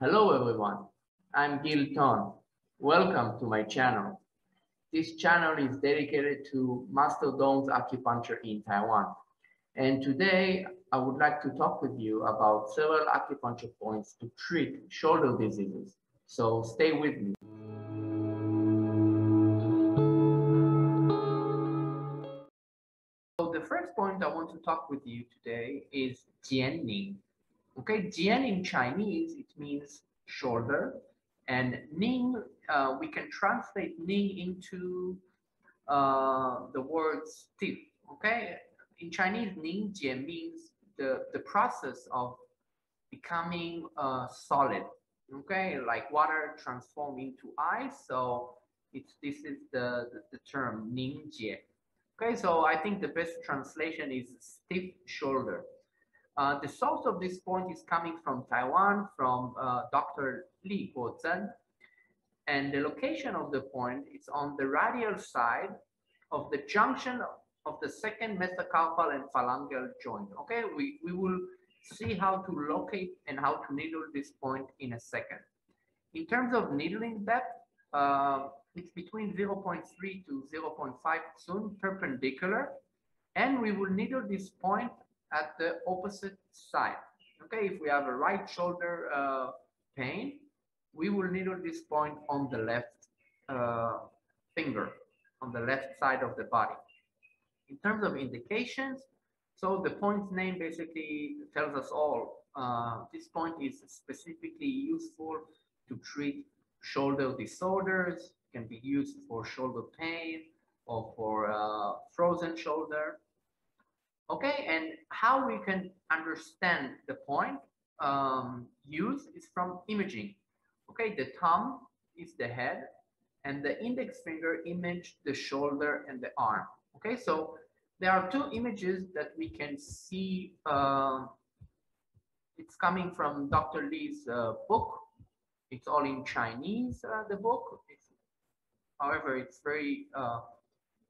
Hello everyone, I'm Gil Ton. Welcome to my channel. This channel is dedicated to Master Tung Acupuncture in Taiwan. And today I would like to talk with you about several acupuncture points to treat shoulder diseases. So stay with me. So the first point I want to talk with you today is jiān Ning. Okay, jiān in Chinese, it means shoulder, and Ning, we can translate Ning into the word stiff. Okay, in Chinese, Ning jiān means the process of becoming solid. Okay, like water transformed into ice. So this is the term Ning jiān. Okay, so I think the best translation is stiff shoulder. The source of this point is coming from Taiwan, from Dr. Li Guozhen, and the location of the point is on the radial side of the junction of the second metacarpal and phalangeal joint. Okay, we will see how to locate and how to needle this point in a second. In terms of needling depth, it's between 0.3 to 0.5 cun perpendicular, and we will needle this point at the opposite side. Okay, if we have a right shoulder pain, we will needle this point on the left finger, on the left side of the body. In terms of indications, so the point's name basically tells us all. This point is specifically useful to treat shoulder disorders, can be used for shoulder pain or for frozen shoulder. Okay, and how we can understand the point used is from imaging. Okay, the thumb is the head and the index finger image the shoulder and the arm. Okay, so there are two images that we can see. It's coming from Dr. Li's book. It's all in Chinese, the book. However, it's very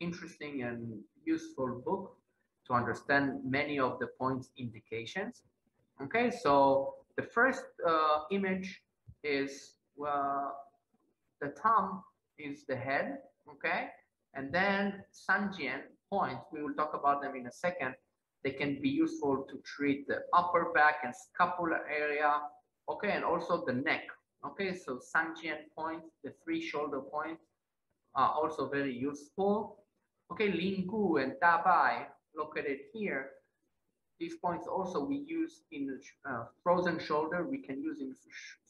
interesting and useful book to understand many of the points indications. Okay, so the first image is the thumb is the head, okay, and then sanjian points, we will talk about them in a second. They can be useful to treat the upper back and scapular area, okay, and also the neck. Okay, so sanjian points, the three shoulder points, are also very useful. Okay, Linggu and Dabai located here. These points also we use in frozen shoulder. We can use in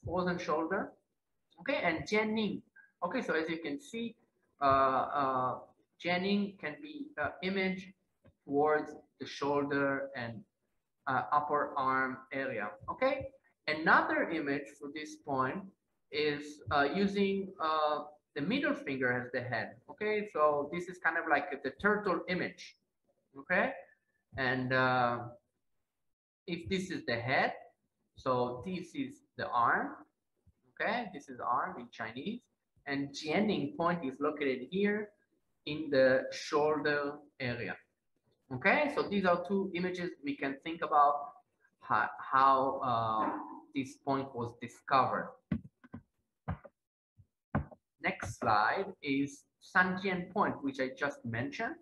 frozen shoulder. Okay, and jiān Ning. Okay, so as you can see, jiān Ning can be imaged towards the shoulder and upper arm area. Okay, another image for this point is using the middle finger as the head. Okay, so this is kind of like the turtle image. Okay, and if this is the head, so this is the arm. Okay, this is arm in Chinese, and jiān Ning point is located here in the shoulder area. Okay, so these are two images we can think about how this point was discovered. Next slide is sanjian point, which I just mentioned.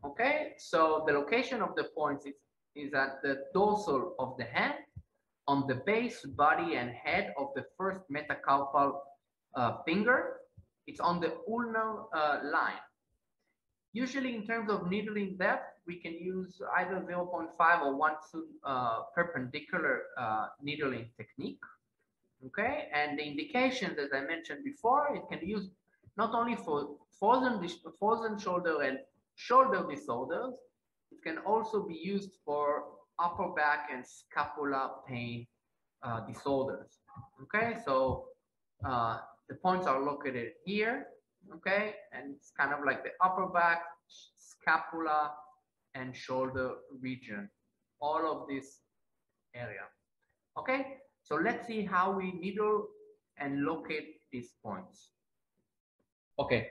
Okay, so the location of the points is at the dorsal of the hand, on the base, body, and head of the first metacarpal finger. It's on the ulnar line. Usually in terms of needling depth, we can use either 0.5 or 1 perpendicular needling technique. Okay, and the indications, as I mentioned before, it can be used not only for frozen shoulder and shoulder disorders, it can also be used for upper back and scapular pain disorders. Okay, so the points are located here. Okay, and it's kind of like the upper back, scapula, and shoulder region, all of this area. Okay, so let's see how we needle and locate these points. Okay,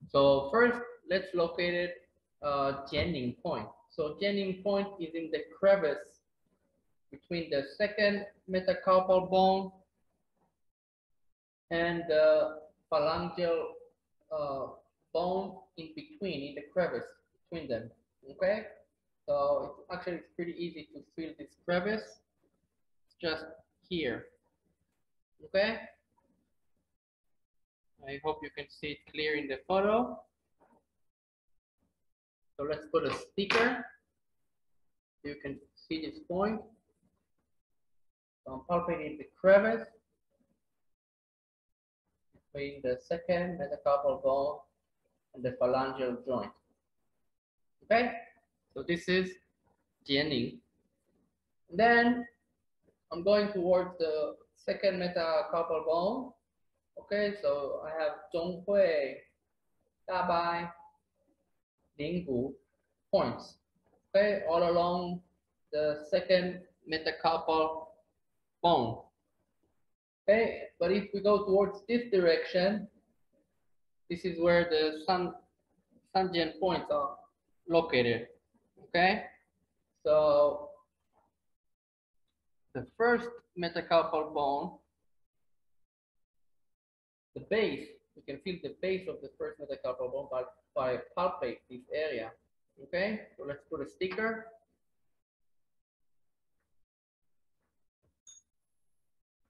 so first let's locate it jiān Ning point. So jiān Ning point is in the crevice between the second metacarpal bone and the phalangeal bone in between, in the crevice between them. Okay, so it's pretty easy to feel this crevice. It's just here. Okay, I hope you can see it clear in the photo. So let's put a sticker. You can see this point. So I'm palpating the crevice between the second metacarpal bone and the phalangeal joint. Okay, so this is jiān. Then I'm going towards the second metacarpal bone. Okay, so I have zhonghui, dabai, ninggu points. Okay, all along the second metacarpal bone. Okay, but if we go towards this direction, this is where the jiān points are located. Okay, so the first metacarpal bone, the base, you can feel the base of the first metacarpal bone by palpate this area. Okay, so let's put a sticker.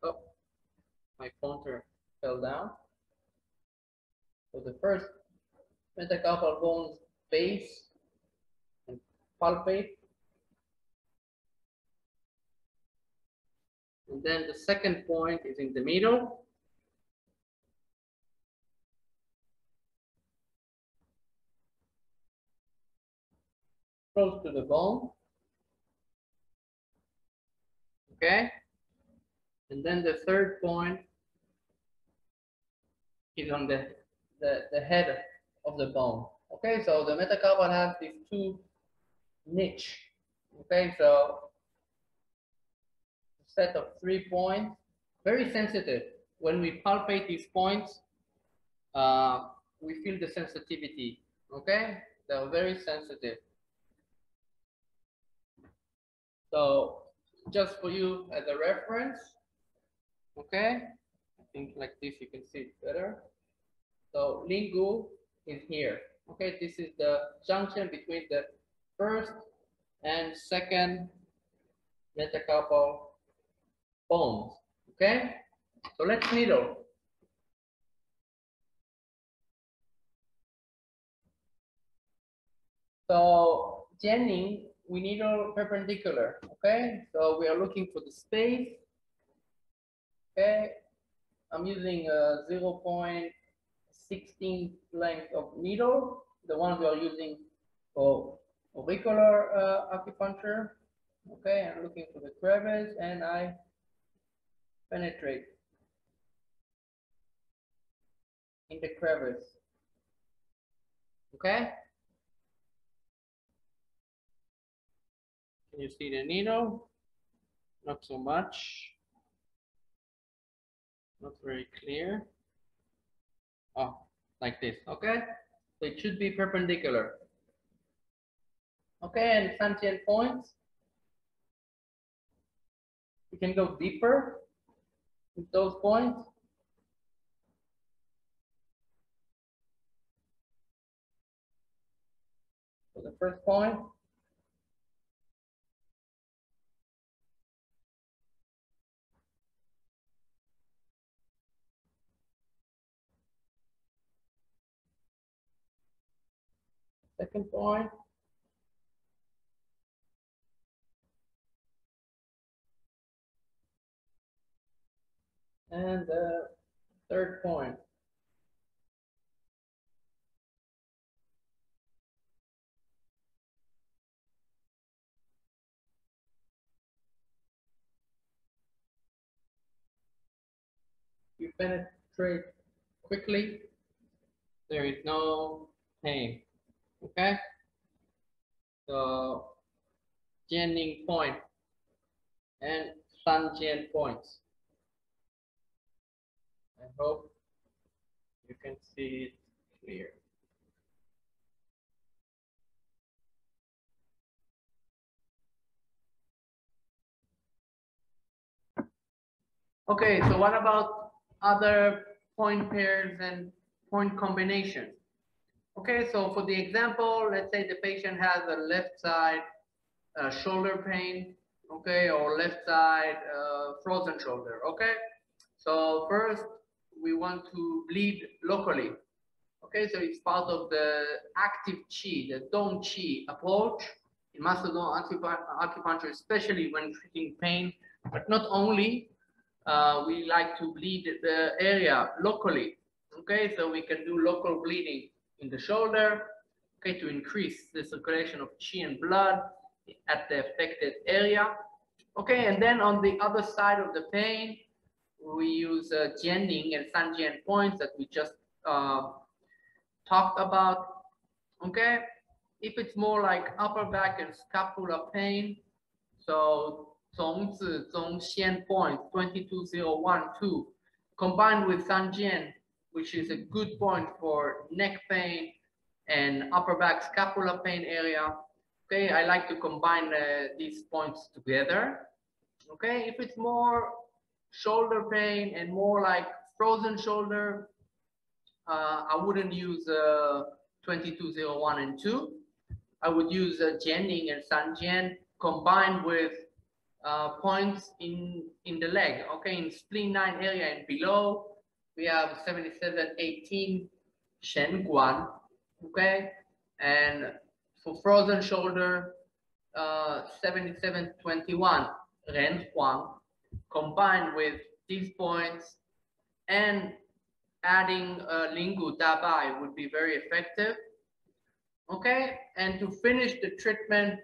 Oh, my pointer fell down. So the first metacarpal bone's base and palpate. And then the second point is in the middle. Close to the bone. Okay. And then the third point is on the head of the bone. Okay, so the metacarpal has these two niche. Okay, so a set of 3 points, very sensitive. When we palpate these points, we feel the sensitivity. Okay, they're very sensitive. So just for you as a reference, okay, I think like this you can see it better. So ninggu is here. Okay, this is the junction between the first and second metacarpal bones. Okay, so let's needle. So jiān, we needle perpendicular. Okay, so we are looking for the space. Okay, I'm using a 0.16 length of needle, the one we are using for auricular acupuncture. Okay, I'm looking for the crevice and I penetrate in the crevice. Okay, can you see the needle? Not so much. Not very clear. Oh, like this. Okay, so it should be perpendicular. Okay, and jiān points. You can go deeper with those points. So the first point. Second point. And the third point. You penetrate quickly. There is no pain. Okay. So jiān point and jiān points. I hope you can see it clear. Okay, so what about other point pairs and point combinations. Okay, so for the example, let's say the patient has a left side shoulder pain, okay, or left side frozen shoulder, okay. So first we want to bleed locally, okay, so it's part of the active qi, the dong qi approach in Master Tung Acupuncture, especially when treating pain, but not only. We like to bleed the area locally, okay, so we can do local bleeding in the shoulder, okay, to increase the circulation of qi and blood at the affected area, okay. And then on the other side of the pain, we use jiān, ning, and jiān points that we just talked about, okay. If it's more like upper back and scapular pain, so 种子中仙 point 22012 combined with jiān, which is a good point for neck pain and upper back scapular pain area. Okay, I like to combine these points together. Okay, if it's more shoulder pain and more like frozen shoulder, I wouldn't use 2201 and 2. I would use jiān, ning, and jiān combined with points in the leg. Okay, in spleen 9 area and below, we have 7718 Shen Guan. Okay, and for frozen shoulder, 7721 Ren Huang. Combined with these points and adding Lingu Dabai would be very effective. Okay, and to finish the treatment,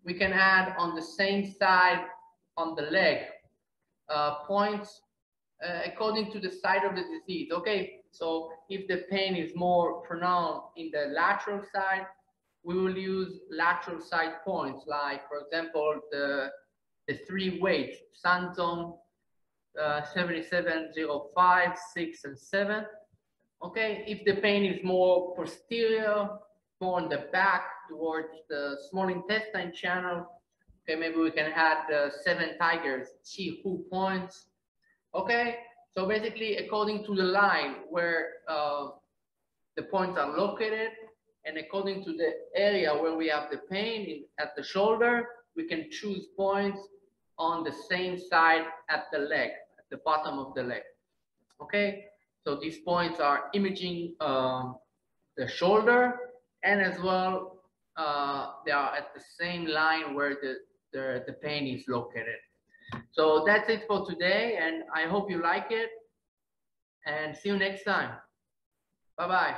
we can add on the same side on the leg points according to the side of the disease. Okay, so if the pain is more pronounced in the lateral side, we will use lateral side points, like for example the 3 weights, Sanzong 7705, 6, and 7. Okay, if the pain is more posterior, more on the back towards the small intestine channel, okay, maybe we can add 7 tigers, Qi Hu points. Okay, so basically according to the line where the points are located and according to the area where we have the pain at the shoulder, we can choose points on the same side at the leg, at the bottom of the leg. Okay, so these points are imaging the shoulder, and as well they are at the same line where the pain is located. So that's it for today, and I hope you like it, and see you next time. Bye bye.